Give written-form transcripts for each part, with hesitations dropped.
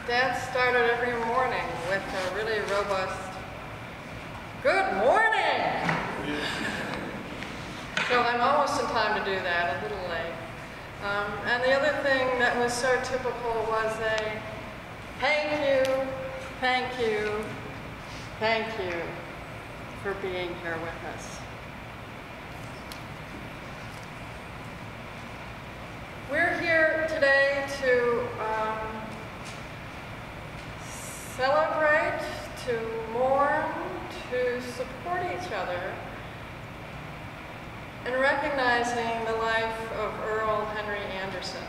Dad started every morning with a really robust, "Good morning!" So I'm almost in time to do that, a little late. And the other thing that was so typical was a thank you, thank you, thank you for being here with us. We're here today to celebrate, to mourn, to support each other in recognizing the life of Earl Henry Anderson,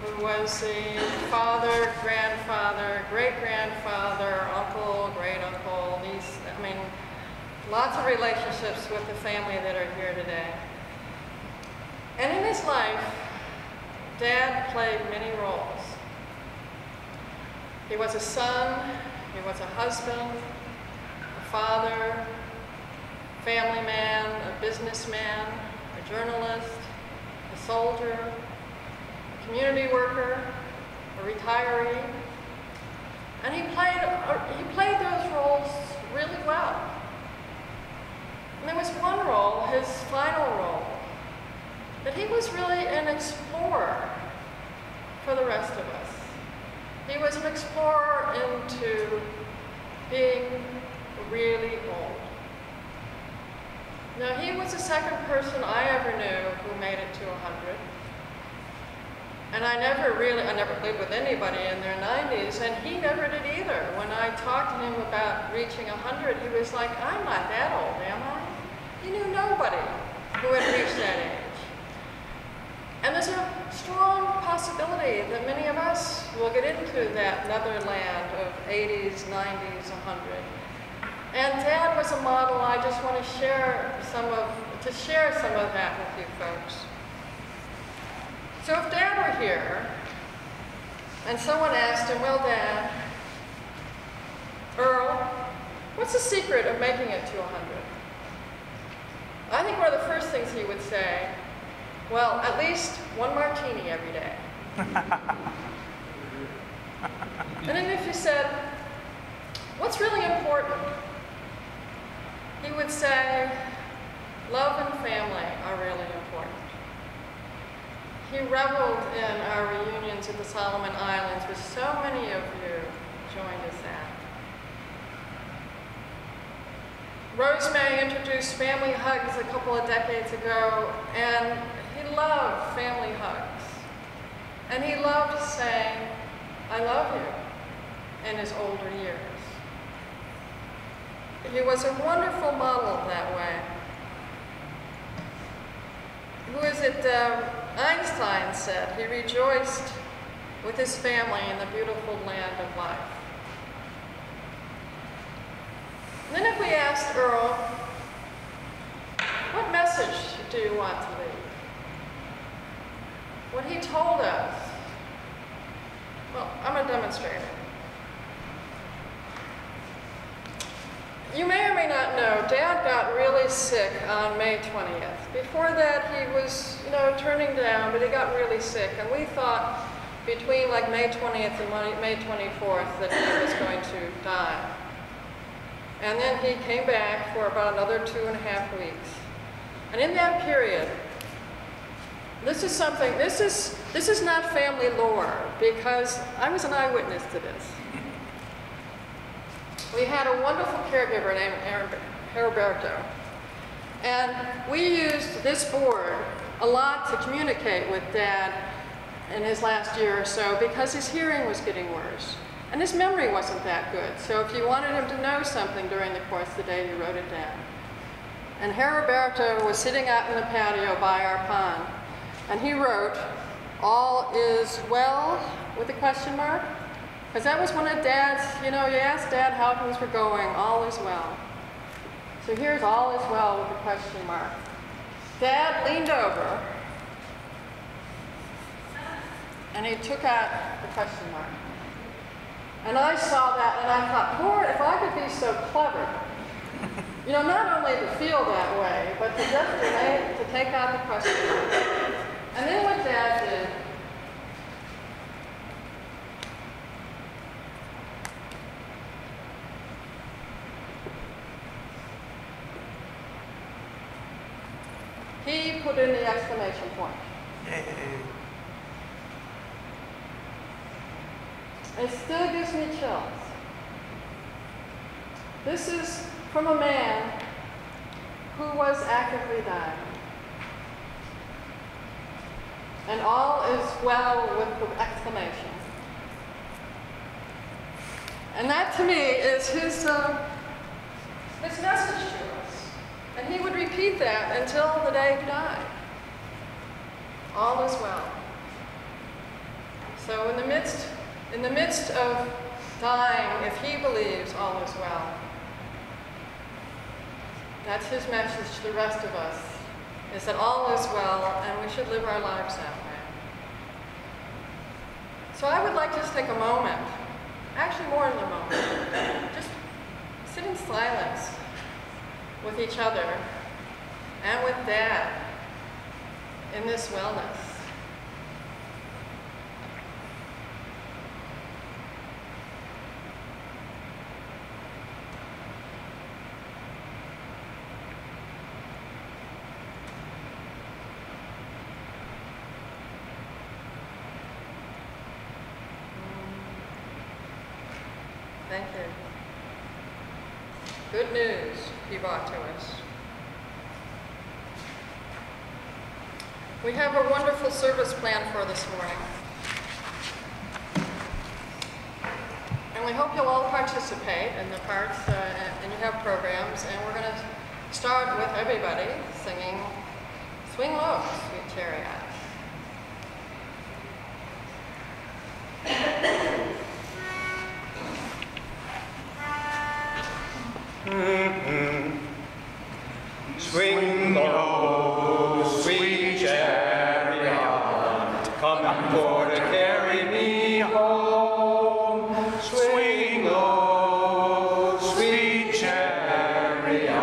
who was the father, grandfather, great-grandfather, uncle, great-uncle, niece, I mean, lots of relationships with the family that are here today. And in his life, Dad played many roles. He was a son, he was a husband, a father, family man, a businessman, a journalist, a soldier, a community worker, a retiree. And he played those roles really well. And there was one role, his final role, that he was really an explorer for the rest of us. He was an explorer into being really old. Now, he was the second person I ever knew who made it to 100. And I never lived with anybody in their 90s, and he never did either. When I talked to him about reaching 100, he was like, "I'm not that old, am I?" He knew nobody who had reached that age. And there's a strong possibility that many of us will get into that netherland of 80s, 90s, 100. And Dad was a model. I just want to share some of that with you folks. So if Dad were here, and someone asked him, "Well, Dad, Earl, what's the secret of making it to 100? I think one of the first things he would say, "Well, at least one martini every day." And then if you said, "What's really important?" he would say, "Love and family are really important." He reveled in our reunions at the Solomon Islands, which so many of you joined us at. Rosemary introduced family hugs a couple of decades ago, and he loved family hugs. And he loved saying, "I love you," in his older years. He was a wonderful model that way. Who is it, Einstein said, he rejoiced with his family in the beautiful land of life. And then if we asked Earl, "What message do you want to leave?" What he told us, well, I'm a demonstrator. You may or may not know, Dad got really sick on May 20th. Before that, he was, turning down, but he got really sick. And we thought between like May 20th and May 24th that he was going to die. And then he came back for about another 2.5 weeks. And in that period, this is not family lore, because I was an eyewitness to this. We had a wonderful caregiver named Heriberto, and we used this board a lot to communicate with Dad in his last year or so, because his hearing was getting worse, and his memory wasn't that good. So if you wanted him to know something during the course of the day, you wrote it down. And Heriberto was sitting out in the patio by our pond, and he wrote, "All is well," with a question mark. Because that was one of Dad's, you asked Dad how things were going, "All is well." So here's "all is well" with a question mark. Dad leaned over, and he took out the question mark. And I saw that, and I thought, Lord, if I could be so clever, not only to feel that way, but to just to take out the question mark. And then what Dad did he put in the exclamation point. It still gives me chills. This is from a man who was actively dying. And all is well with the exclamation. And that to me is his message to us. And he would repeat that until the day he died. All is well. So in the midst of dying, if he believes all is well, that's his message to the rest of us, is that all is well and we should live our lives that way. So I would like to just take a moment, actually more than a moment, just sit in silence with each other and with Dad in this wellness. Thank you. Good news he brought to us. We have a wonderful service planned for this morning. And we hope you'll all participate in the parts, and you have programs. And we're going to start with everybody singing Swing Low, Sweet Chariot. Swing low, sweet chariot, coming for to carry me home. Swing low, sweet chariot,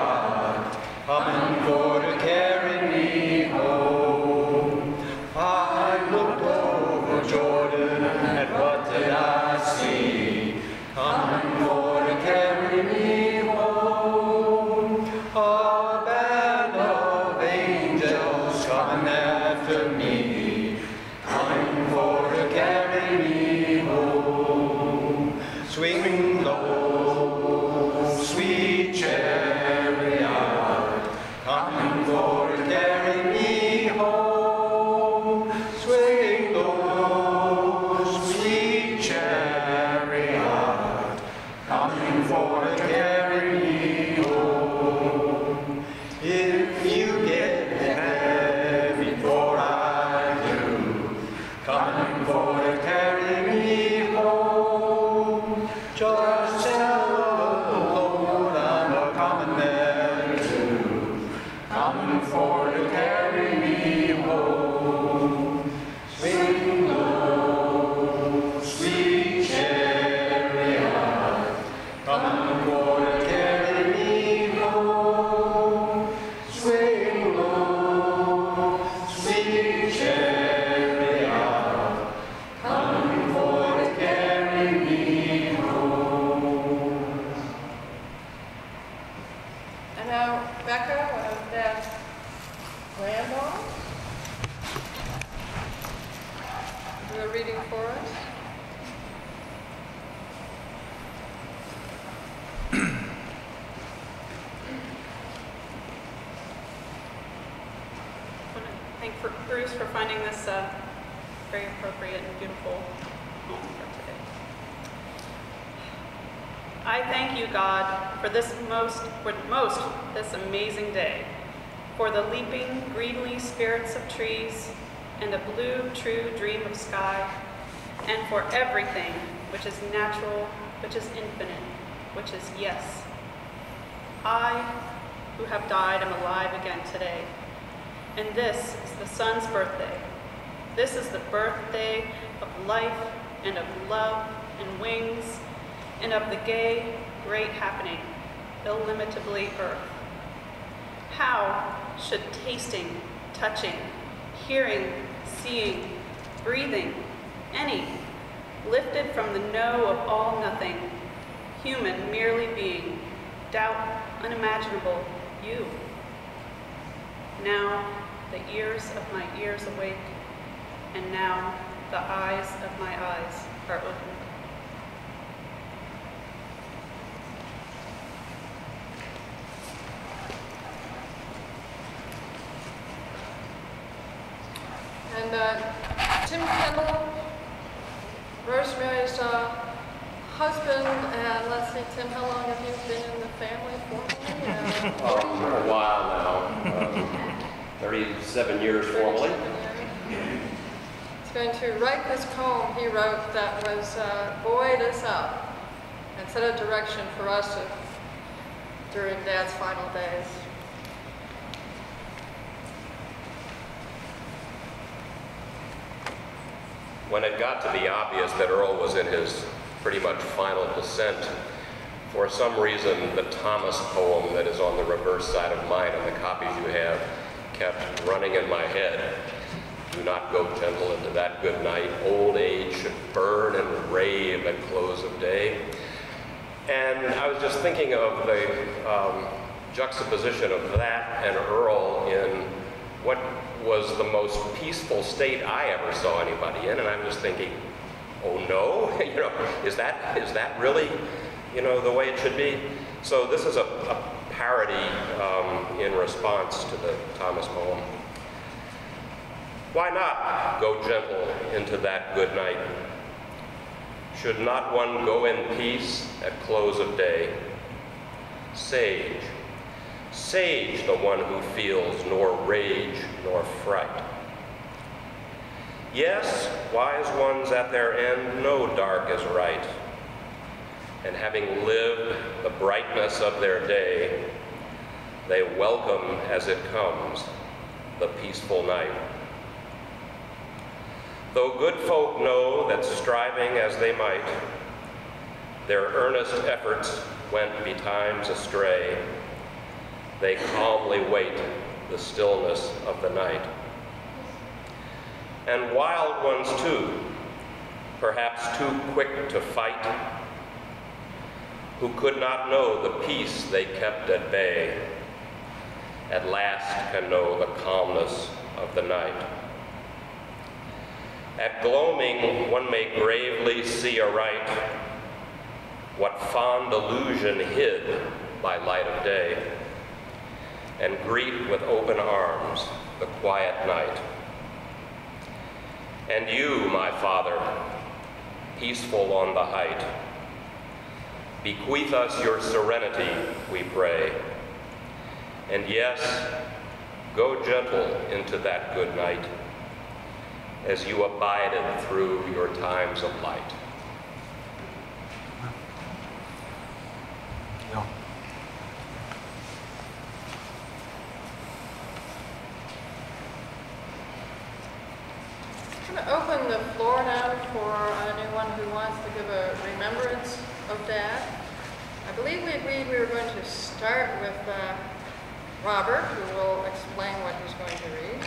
coming for to carry me home. I looked over Jordan, and what did I see? Coming for to carry me home. A band of angels coming after me, coming for to carry me home. Swing low, sweet chariot, coming for to carry me home. Swing low, sweet chariot, coming for to carry me home. If you get there before I do, coming for to carry me home, just tell the Lord I'm a coming there too, coming for to carry me home. Swing low, sweet chariot, coming for to carry me home. Swing low, sweet chariot, coming for to carry me home. And now, Becca, one of Dad's granddaughters, do a reading for us. I want to thank Bruce for finding this very appropriate and beautiful home for today. I thank you, God, for this this amazing day, for the leaping, greenly spirits of trees and the blue, true dream of sky, and for everything which is natural, which is infinite, which is yes. I, who have died, am alive again today. And this is the Son's birthday. This is the birthday of life and of love and wings and of the gay, great happening, illimitably earth. How should tasting, touching, hearing, seeing, breathing, any, lifted from the no of all nothing, human merely being, doubt unimaginable, you? Now, the ears of my ears awake, and now the eyes of my eyes are opened. And Tim Kendall, Rosemary's husband, and let's see, Tim, how long have you been in the family formally? For a while now, 37 years formally. He's going to write this poem he wrote that was buoyed us up and set a direction for us during Dad's final days. When it got to be obvious that Earl was in his pretty much final descent, for some reason the Thomas poem that is on the reverse side of mine and the copies you have kept running in my head. Do not go gentle into that good night. Old age should burn and rave at close of day. And I was just thinking of the juxtaposition of that and Earl in what was the most peaceful state I ever saw anybody in, and I'm just thinking, oh no, is that really, the way it should be? So this is a parody in response to the Thomas poem. Why not go gentle into that good night? Should not one go in peace at close of day? Sage the one who feels nor rage nor fright. Yes, wise ones at their end know dark is right, and having lived the brightness of their day, they welcome as it comes the peaceful night. Though good folk know that striving as they might, their earnest efforts went betimes astray, they calmly wait the stillness of the night. And wild ones too, perhaps too quick to fight, who could not know the peace they kept at bay, at last can know the calmness of the night. At gloaming, one may gravely see aright what fond illusion hid by light of day, and greet with open arms the quiet night. And you, my Father, peaceful on the height, bequeath us your serenity, we pray. And yes, go gentle into that good night, as you abided through your times of light. Yeah. I'm going to open the floor now for anyone who wants to give a remembrance of Dad. I believe we agreed we were going to start with Robert, who will explain what he's going to read.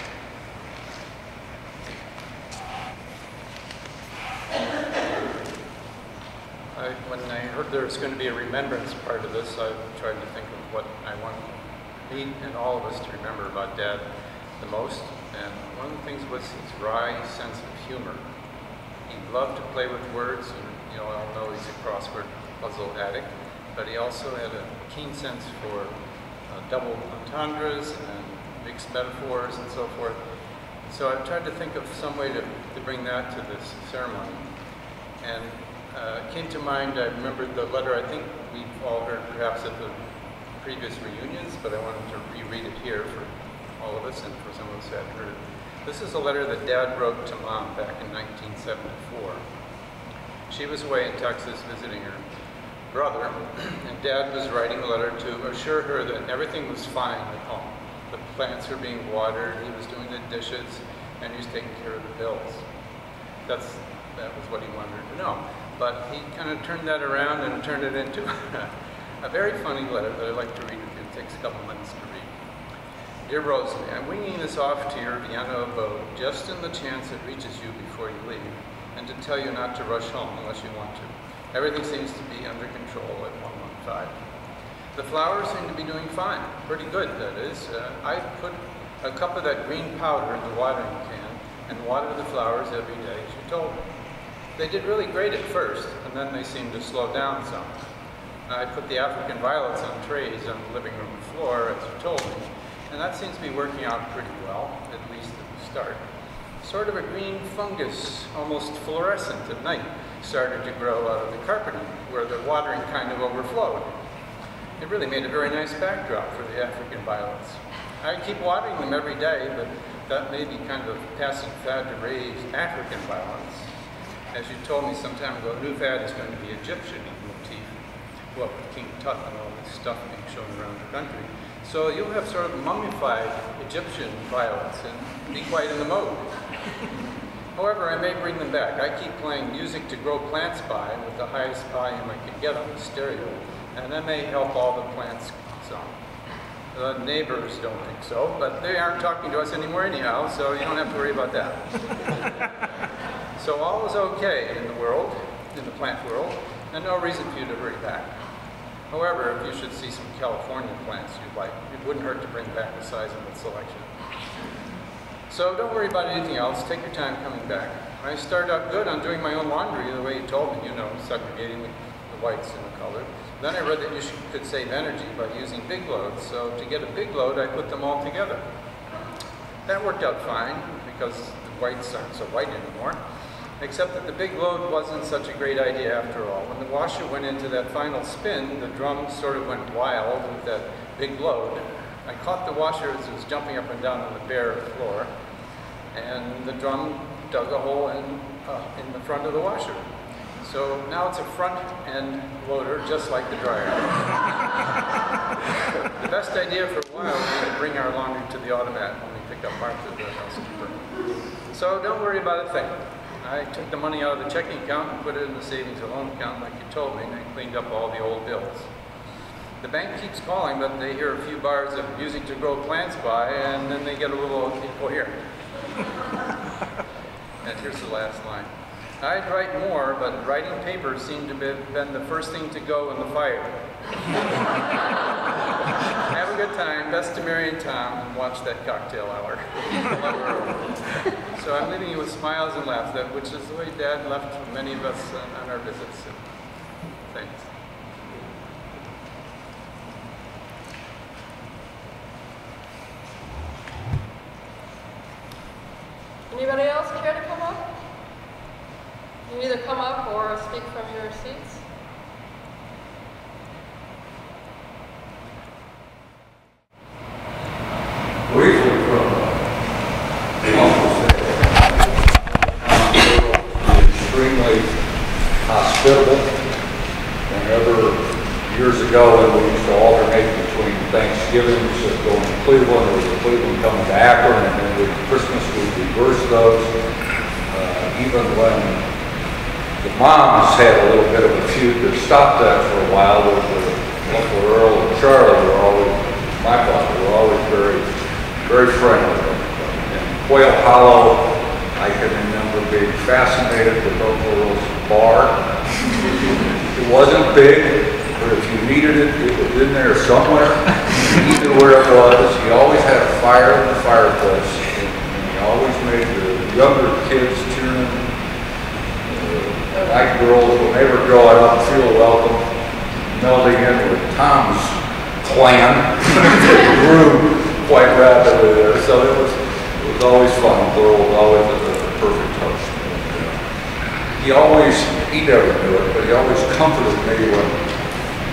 When I heard there was going to be a remembrance part of this, I tried to think of what I want me and all of us to remember about Dad the most. And one of the things was his wry sense of humor. He loved to play with words, and you all know he's a crossword puzzle addict, but he also had a keen sense for double entendres and mixed metaphors and so forth. So I tried to think of some way to bring that to this ceremony. And it came to mind, I remembered the letter I think we've all heard perhaps at the previous reunions, but I wanted to reread it here for all of us and for some of us who hadn't heard it. This is a letter that Dad wrote to Mom back in 1974. She was away in Texas visiting her brother, and Dad was writing a letter to assure her that everything was fine at home. The plants were being watered, he was doing the dishes, and he was taking care of the bills. That was what he wanted her to know. But he kind of turned that around and turned it into a very funny letter that I'd like to read with you. It takes a couple minutes to read. Dear Rosalie, I'm winging this off to your Vienna abode just in the chance it reaches you before you leave, and to tell you not to rush home unless you want to. Everything seems to be under control at 115. The flowers seem to be doing fine, pretty good, that is. I put a cup of that green powder in the watering can and water the flowers every day, she told me. They did really great at first, and then they seemed to slow down some. I put the African violets on trays on the living room floor, as you told me, and that seems to be working out pretty well, at least at the start. Sort of a green fungus, almost fluorescent at night, started to grow out of the carpeting, where the watering kind of overflowed. It really made a very nice backdrop for the African violets. I keep watering them every day, but that may be kind of a passing fad to raise African violets. As you told me some time ago, the new fad is going to be Egyptian motif, what with King Tut and all this stuff being shown around the country. So you'll have sort of mummified Egyptian violets and be quite in the mode. However, I may bring them back. I keep playing music to grow plants by with the highest volume I can get on the stereo, and that may help all the plants some. The neighbors don't think so, but they aren't talking to us anymore anyhow, so you don't have to worry about that. So all is okay in the world, in the plant world, and no reason for you to hurry back. However, if you should see some California plants you'd like, it wouldn't hurt to bring back a sizable selection. So don't worry about anything else. Take your time coming back. I started out good on doing my own laundry the way you told me, you know, segregating the whites and the color. Then I read that you could save energy by using big loads. So to get a big load, I put them all together. That worked out fine because the whites aren't so white anymore. Except that the big load wasn't such a great idea after all. When the washer went into that final spin, the drum sort of went wild with that big load. I caught the washer as it was jumping up and down on the bare floor, and the drum dug a hole in the front of the washer. So now it's a front-end loader, just like the dryer. The best idea for a while would be to bring our laundry to the automat when we pick up Martha, the housekeeper. So don't worry about a thing. I took the money out of the checking account and put it in the savings and loan account like you told me, and I cleaned up all the old bills. The bank keeps calling, but they hear a few bars of music to grow plants by, and then they get a little incoherent. And here's the last line. I'd write more, but writing papers seemed to have been the first thing to go in the fire. Have a good time. Best to Mary and Tom, and watch that cocktail hour. So I'm leaving you with smiles and laughs, which is the way Dad left many of us on our visits. Thanks. Anybody else care to come up? You can either come up or speak from your seats. Briefly from extremely hospitable. Whenever years ago when we used to alternate between Thanksgivings going to Cleveland or Cleveland coming to Akron, and then with Christmas we'd reverse those. Even when the moms had a little bit of a feud that stopped that for a while, with Uncle Earl and Charlie were always, my father, were always very, very friendly. In Quail Hollow, I can remember being fascinated with Uncle Earl's bar. It wasn't big, but if you needed it, it was in there somewhere. You knew where it was. He always had a fire in the fireplace, and he always made the younger kids tune in. Night girls, when they were growing up, feel welcome, melding in with Tom's clan. It grew quite rapidly there, so it was always fun. Earl was always a perfect host. He never knew it, but he always comforted me when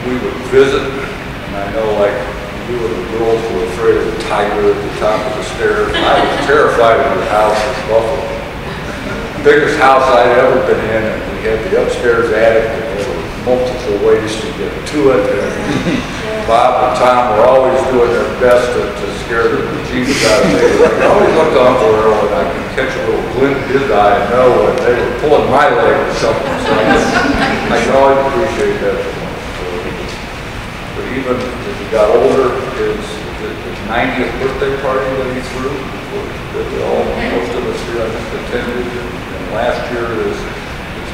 we would visit. And I know, like, you and the girls were afraid of the tiger at the top of the stairs. I was terrified of the house in Buffalo. The biggest house I'd ever been in, and we had the upstairs attic, and there were multiple ways to get to it. And Bob and Tom were always doing their best to scare the bejesus out of me. I always looked to Uncle Earl, and I could catch a little glint in his eye and know when they were pulling my leg or something. So I can always appreciate that. But even as he got older, his 90th birthday party that he threw, that most of us here, I think, attended. And last year, his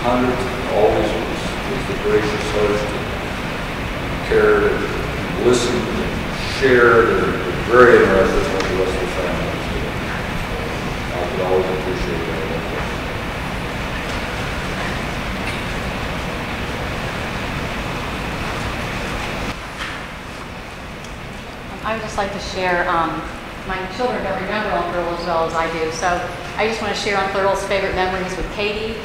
100th, always was the gracious host, and cared and listened and shared, and was very interested in what the rest of the family. I would just like to share, my children don't remember Uncle Earl as well as I do, so I just want to share Uncle Earl's favorite memories with Katie.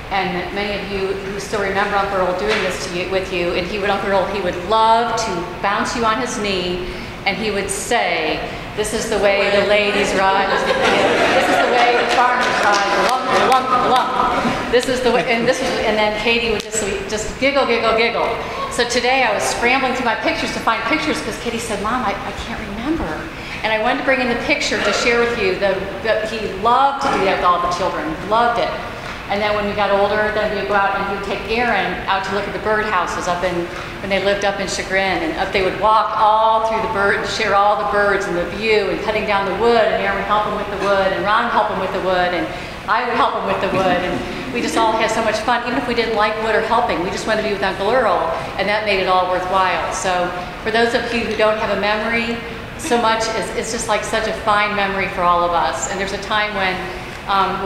And many of you who still remember Uncle Earl doing this with you, and Uncle Earl, he would love to bounce you on his knee, and he would say, "This is the way the ladies ride. This is the way the farmers ride. Lump, lump, lump. This is the way." And then Katie would just giggle, giggle, giggle. So today I was scrambling through my pictures to find pictures because Katie said, "Mom, I can't remember." And I wanted to bring in the picture to share with you that he loved to do that with all the children. Loved it. And then when we got older, then we'd go out and he'd take Aaron out to look at the birdhouses when they lived up in Chagrin. And they would walk all through the birds, share all the birds and the view and cutting down the wood. And Aaron would help him with the wood, and Ron would help him with the wood, and I would help him with the wood. And we just all had so much fun, even if we didn't like wood or helping. We just wanted to be with Uncle Earl, and that made it all worthwhile. So for those of you who don't have a memory, so much it's just like such a fine memory for all of us. And there's a time when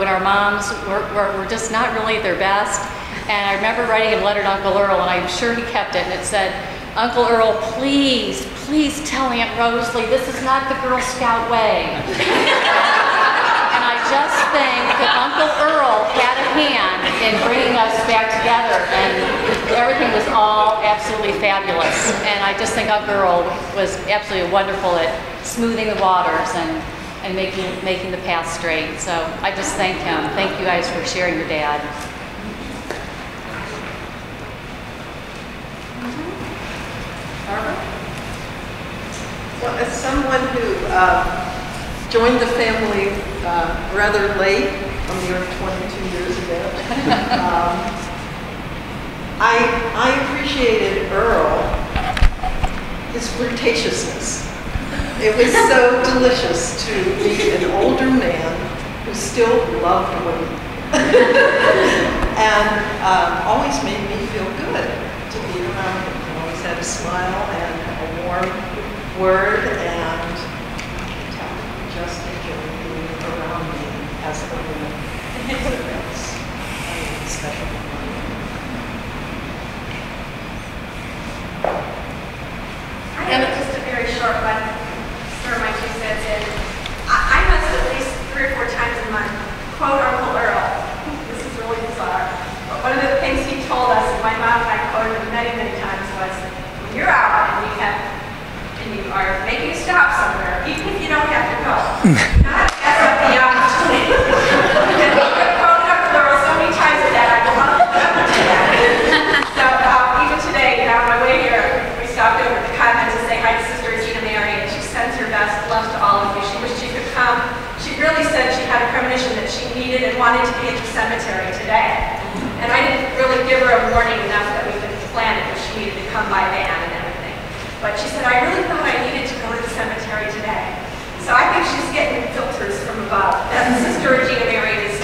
our moms were just not really at their best. And I remember writing a letter to Uncle Earl, and I'm sure he kept it, and it said, "Uncle Earl, please, please tell Aunt Rosalie this is not the Girl Scout way." And I just think that Uncle Earl had a hand in bringing us back together, and everything was all absolutely fabulous. And I just think Uncle Earl was absolutely wonderful at smoothing the waters and making the path straight. So I just thank him. Thank you guys for sharing your dad. Barbara? Well, as someone who joined the family rather late, on the earth 22 years ago, I appreciated Earl, his flirtatiousness. It was so delicious to meet an older man who still loved women. And always made me feel good to be around him. He always had a smile and a warm word, and just enjoyed being around me as a woman. So that's special. I have just a very short one. Throw my 2 cents in. I must at least 3 or 4 times a month quote Uncle Earl. This is really bizarre. But one of the things he told us, and my mom and I quoted him many, many times, was, when you're out and you are making a stop somewhere, even if you don't have to go, not pass up the opportunity. And we have quoted Uncle Earl so many times that I will not remember to that. So even today, on my way here, we stopped over at the convent to say hi to Sister Regina Mary, and she sends her best love to all of you. She wished she could come. She really said she had a premonition that she needed and wanted to be at the cemetery today. And I didn't really give her a warning enough that we could plan it, but she needed to come by van and everything. But she said, I really thought I needed to go to the cemetery today. So I think she's getting filters from above. That Sister Regina Mary is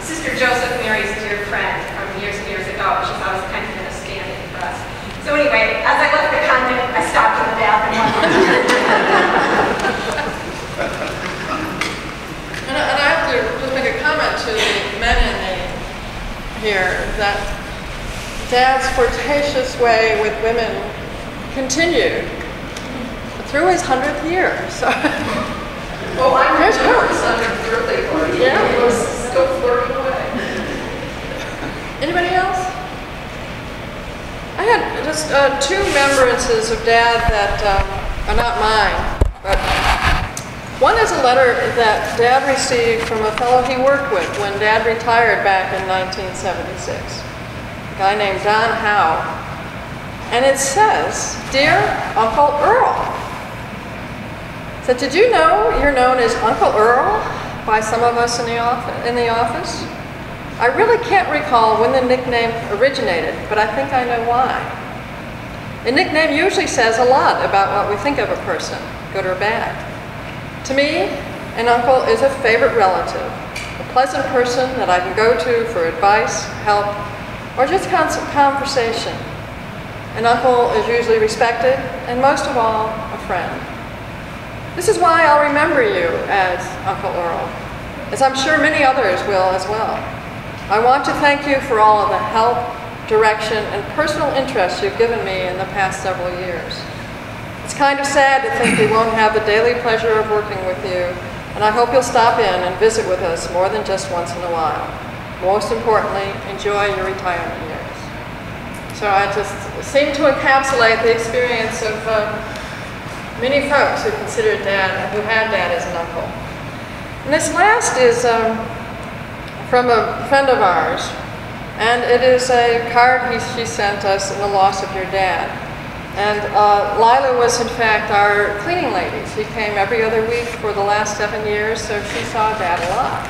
Sister Joseph Mary's dear friend from years and years ago. She's always kind of been a stand-in for us. So anyway, as I left the convent, I stopped in the bathroom. And I have to just make a comment to the men in here that Dad's flirtatious way with women continued through his 100th year. So, Well, I Here's remember her. his 100th birthday party. Yeah. He was still flirting away. Anybody else? I had just 2 remembrances of Dad that are not mine, but one is a letter that Dad received from a fellow he worked with when Dad retired back in 1976, a guy named Don Howe. And it says, "Dear Uncle Earl." It said, "Did you know you're known as Uncle Earl by some of us in the office? I really can't recall when the nickname originated, but I think I know why. A nickname usually says a lot about what we think of a person, good or bad. To me, an uncle is a favorite relative, a pleasant person that I can go to for advice, help, or just conversation. An uncle is usually respected, and most of all, a friend. This is why I'll remember you as Uncle Earl, as I'm sure many others will as well. I want to thank you for all of the help, direction, and personal interest you've given me in the past several years. It's kind of sad to think we won't have the daily pleasure of working with you, and I hope you'll stop in and visit with us more than just once in a while. Most importantly, enjoy your retirement years. So I just seem to encapsulate the experience of many folks who considered Dad, who had Dad as an uncle. And this last is from a friend of ours, and it is a card she sent us in the loss of your dad. And Lila was in fact our cleaning lady. She came every other week for the last 7 years, so she saw Dad a lot.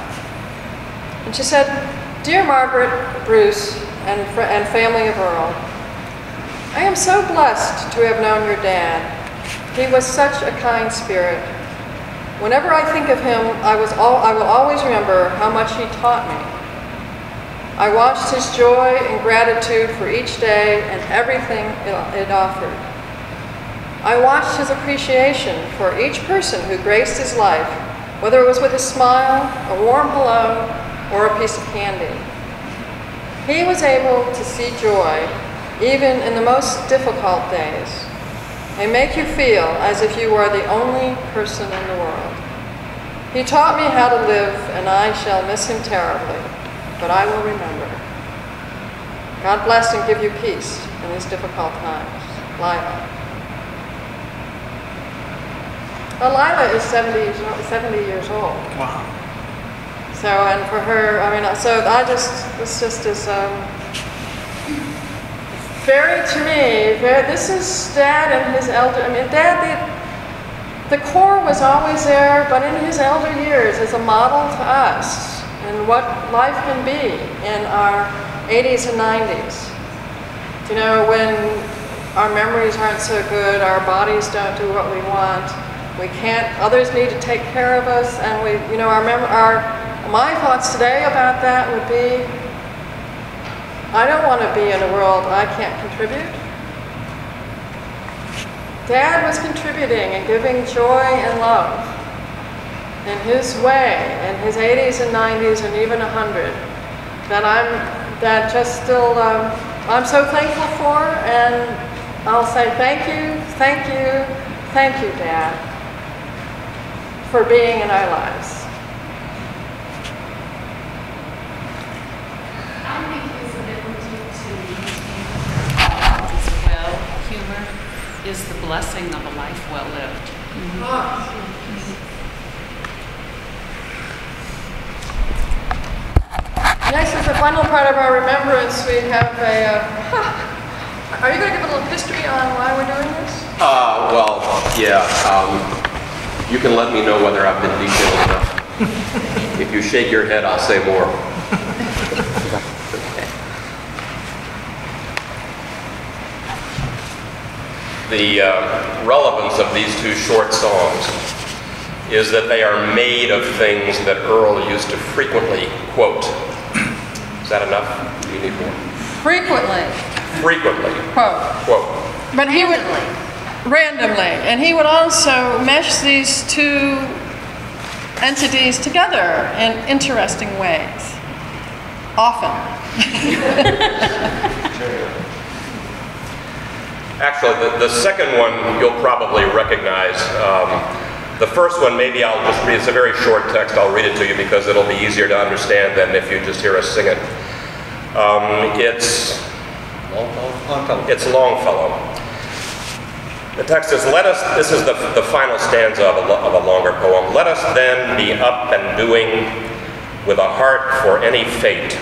And she said, "Dear Margaret, Bruce, and family of Earl, I am so blessed to have known your dad. He was such a kind spirit. Whenever I think of him, I will always remember how much he taught me. I watched his joy and gratitude for each day and everything it offered. I watched his appreciation for each person who graced his life, whether it was with a smile, a warm hello, or a piece of candy. He was able to see joy even in the most difficult days and make you feel as if you were the only person in the world. He taught me how to live, and I shall miss him terribly, but I will remember. God bless and give you peace in these difficult times. Lila." Well, Lila is 70 years old. Wow. So, and for her, I mean, so this just is very, to me, this is Dad and his elder, I mean, Dad, the core was always there, but in his elder years as a model to us and what life can be in our 80s and 90s. You know, when our memories aren't so good, our bodies don't do what we want, we can't, others need to take care of us, and we, you know, my thoughts today about that would be, I don't want to be in a world I can't contribute. Dad was contributing and giving joy and love in his way, in his 80s and 90s and even 100, I'm so thankful for, and I'll say thank you, thank you, thank you, Dad, for being in our lives. I think his ability to maintain as well, humor, is the blessing of a life well lived. Next is the final part of our remembrance. We have a, are you going to give a little history on why we're doing this? Well, yeah. You can let me know whether I've been detailed enough. If you shake your head, I'll say more. The relevance of these two short songs is that they are made of things that Earl used to frequently quote. Is that enough? Do you need more? Frequently. Frequently. Quote. But he would, randomly, and he would also mesh these two entities together in interesting ways. Often. Actually, the second one you'll probably recognize. The first one, maybe I'll just read. It's a very short text. I'll read it to you because it'll be easier to understand than if you just hear us sing it. It's Longfellow. The text is, this is the final stanza of a longer poem. "Let us then be up and doing with a heart for any fate,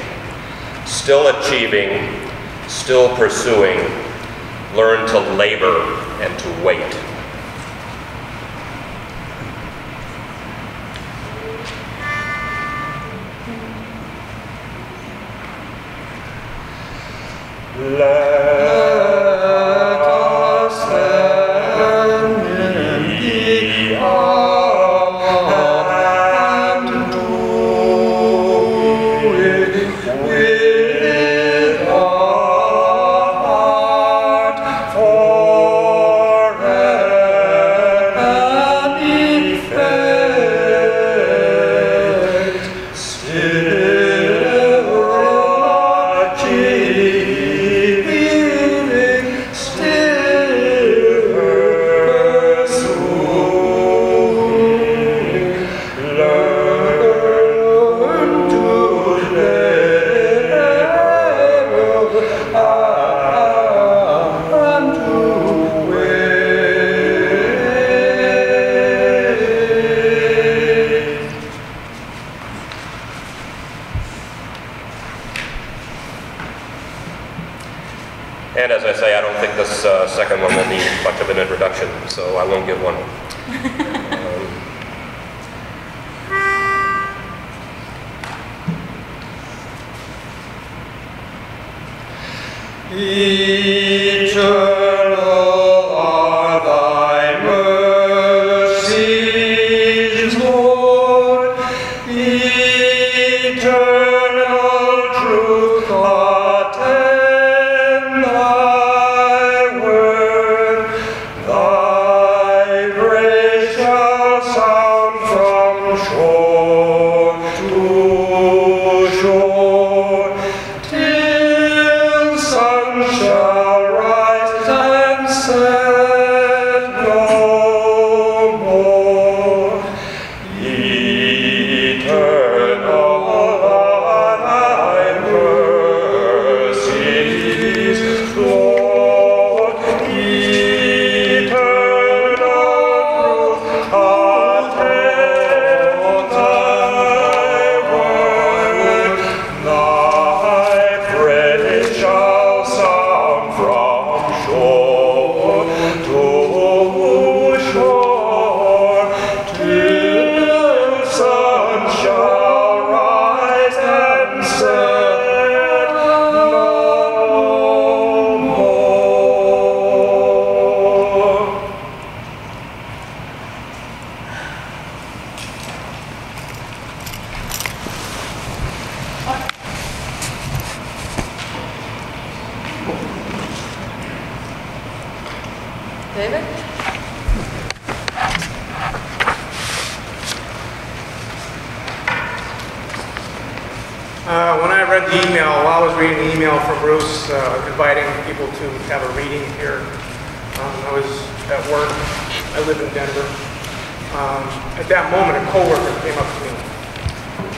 still achieving, still pursuing, learn to labor and to wait." Let us then be up and doing with a heart for And as I say, I don't think this second one will need much of an introduction, so I won't give one. Eternal are thy mercies, Lord. Eternal truth, attend thy word. Thy grace shall sound from shore to shore, till sun shall rise and set no more. Eternal are thy mercies, Lord. Eternal truth, attend thy word. Thy praise shall sound from shore to shore, till sun shall rise and set no more. David? When I read the email, while I was reading the email from Bruce inviting people to have a reading here, I was at work. I live in Denver. At that moment, a coworker came up to me,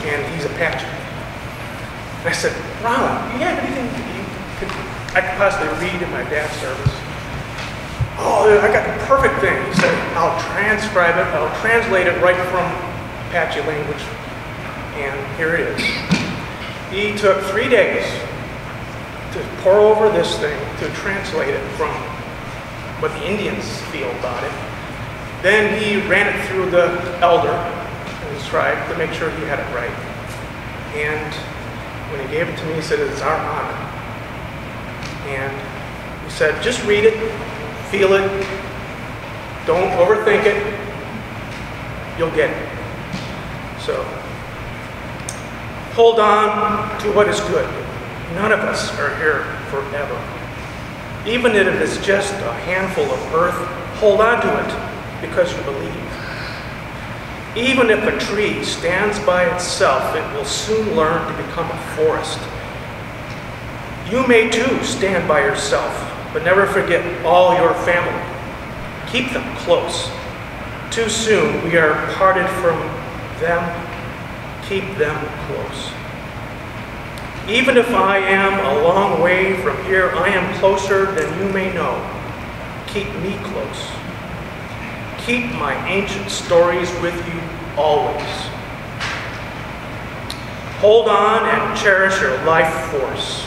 and he's Apache. And I said, Ron, do you have anything I could possibly read in my dad's service? Oh, I got the perfect thing. He said, I'll transcribe it, I'll translate it right from Apache language, and here it is. He took 3 days to pour over this thing, to translate it from what the Indians feel about it. Then he ran it through the elder and his tribe to make sure he had it right. And when he gave it to me, he said, it's our honor. And he said, just read it, feel it, don't overthink it, you'll get it. So, hold on to what is good. None of us are here forever. Even if it's just a handful of earth, hold on to it because you believe. Even if a tree stands by itself, it will soon learn to become a forest. You may too stand by yourself, but never forget all your family. Keep them close. Too soon we are parted from them. Keep them close. Even if I am a long way from here, I am closer than you may know. Keep me close. Keep my ancient stories with you always. Hold on and cherish your life force,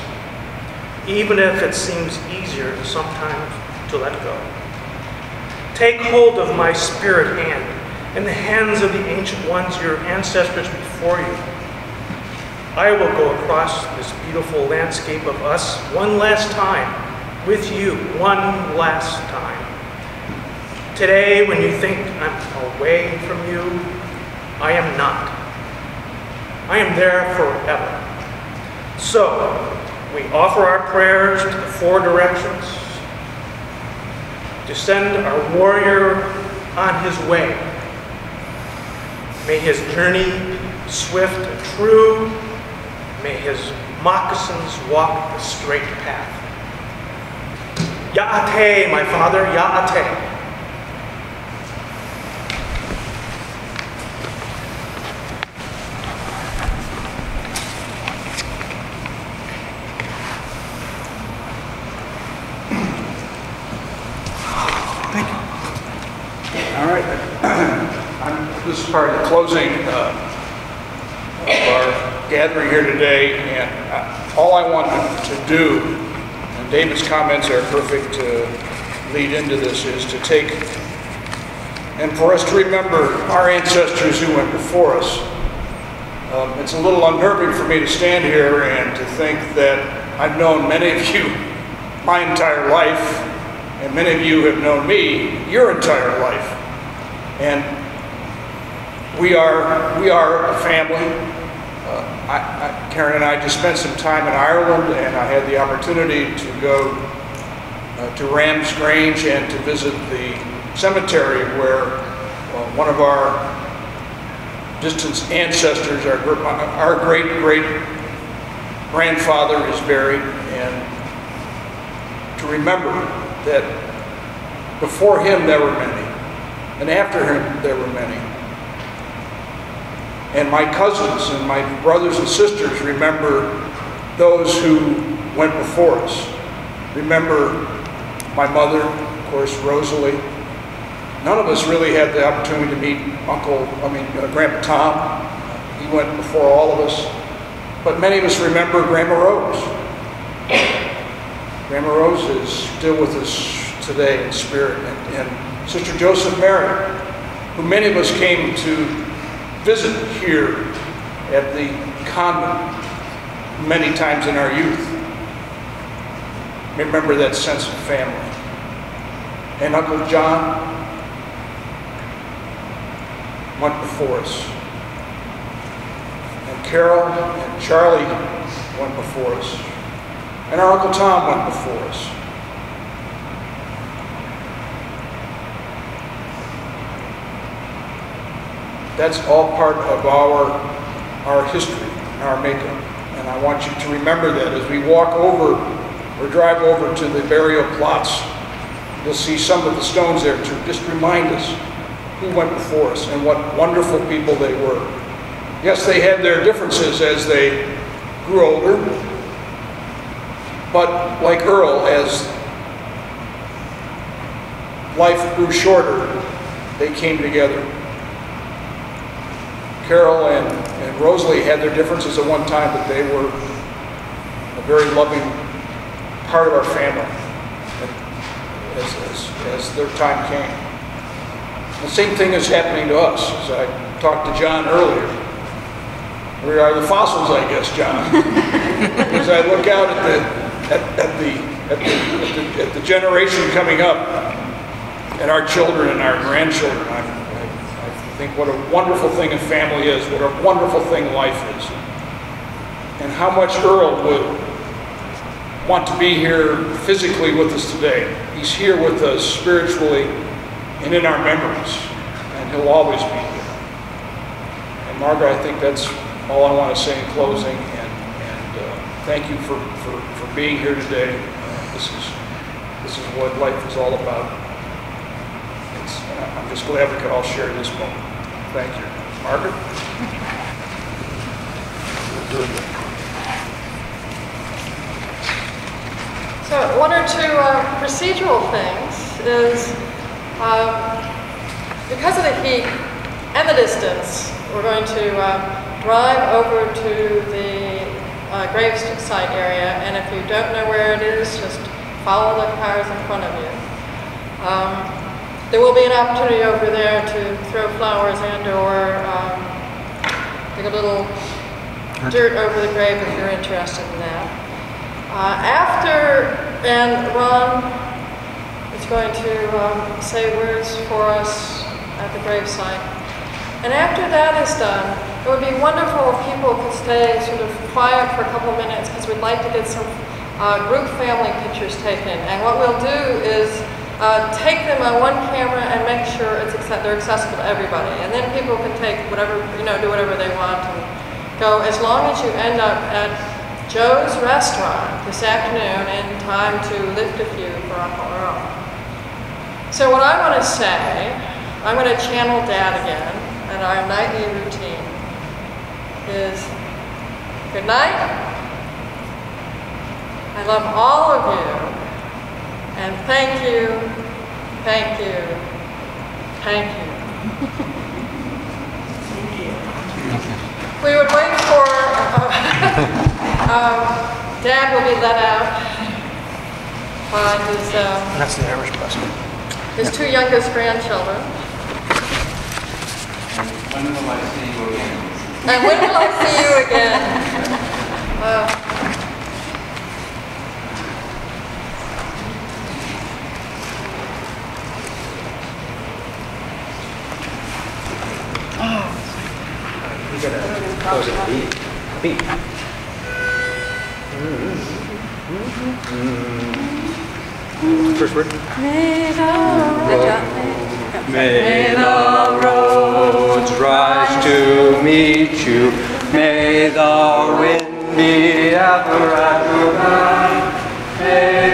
even if it seems easier sometimes to let go. Take hold of my spirit hand and the hands of the ancient ones, your ancestors before you. I will go across this beautiful landscape of us one last time, with you one last time. Today, when you think I'm away from you, I am not. I am there forever. So, we offer our prayers to the four directions to send our warrior on his way. May his journey be swift and true. May his moccasins walk the straight path. Ya'ate, my father, Ya'ate. All right. This is part of the closing of our gathering here today, and all I wanted to do, and David's comments are perfect to lead into this, is to take, and for us to remember our ancestors who went before us. It's a little unnerving for me to stand here and to think that I've known many of you my entire life, and many of you have known me your entire life. And we are a family. Karen and I just spent some time in Ireland, and I had the opportunity to go to Ram's Grange and to visit the cemetery where one of our distant ancestors, our great-great-grandfather is buried, and to remember that before him there were many, and after him there were many. And my cousins and my brothers and sisters remember those who went before us. Remember my mother, of course, Rosalie. None of us really had the opportunity to meet Grandpa Tom. He went before all of us. But many of us remember Grandma Rose. Grandma Rose is still with us today in spirit. And Sister Joseph Mary, who many of us came to visit here at the convent many times in our youth. Remember that sense of family. And Uncle John went before us. And Carol and Charlie went before us. And our Uncle Tom went before us. That's all part of our history and our makeup. And I want you to remember that as we walk over or drive over to the burial plots. You'll see some of the stones there to just remind us who went before us and what wonderful people they were. Yes, they had their differences as they grew older, but like Earl, as life grew shorter, they came together. Carol and Rosalie had their differences at one time, but they were a very loving part of our family as their time came. The same thing is happening to us. As I talked to John earlier, we are the fossils, I guess, John. As I look out at the generation coming up, and our children and our grandchildren, I think what a wonderful thing a family is, what a wonderful thing life is, and how much Earl would want to be here physically with us today. He's here with us spiritually and in our memories, and he'll always be here. And Margaret, I think that's all I want to say in closing, and thank you for being here today. This is what life is all about. I'm just glad we could all share this moment. Thank you. Margaret? So one or two procedural things is, because of the heat and the distance, we're going to drive over to the gravesite area, and if you don't know where it is, just follow the cars in front of you. There will be an opportunity over there to throw flowers and or take a little dirt over the grave if you're interested in that. And Ron is going to say words for us at the gravesite. And after that is done, it would be wonderful if people could stay sort of quiet for a couple of minutes, because we'd like to get some group family pictures taken. And what we'll do is take them on one camera and make sure they're accessible to everybody. And then people can take whatever, do whatever they want and go, as long as you end up at Joe's restaurant this afternoon in time to lift a few for Uncle Earl. So what I want to say, I'm going to channel Dad again, and our nightly routine is, good night. I love all of you, and thank you, thank you, thank you. We would wait for, Dad will be let out, by That's the Irish blessing. his two youngest grandchildren. When will I see you again? And when will I see you again? You gotta close it beat. First word. May the roads rise to meet you. May the wind be ever at your back. May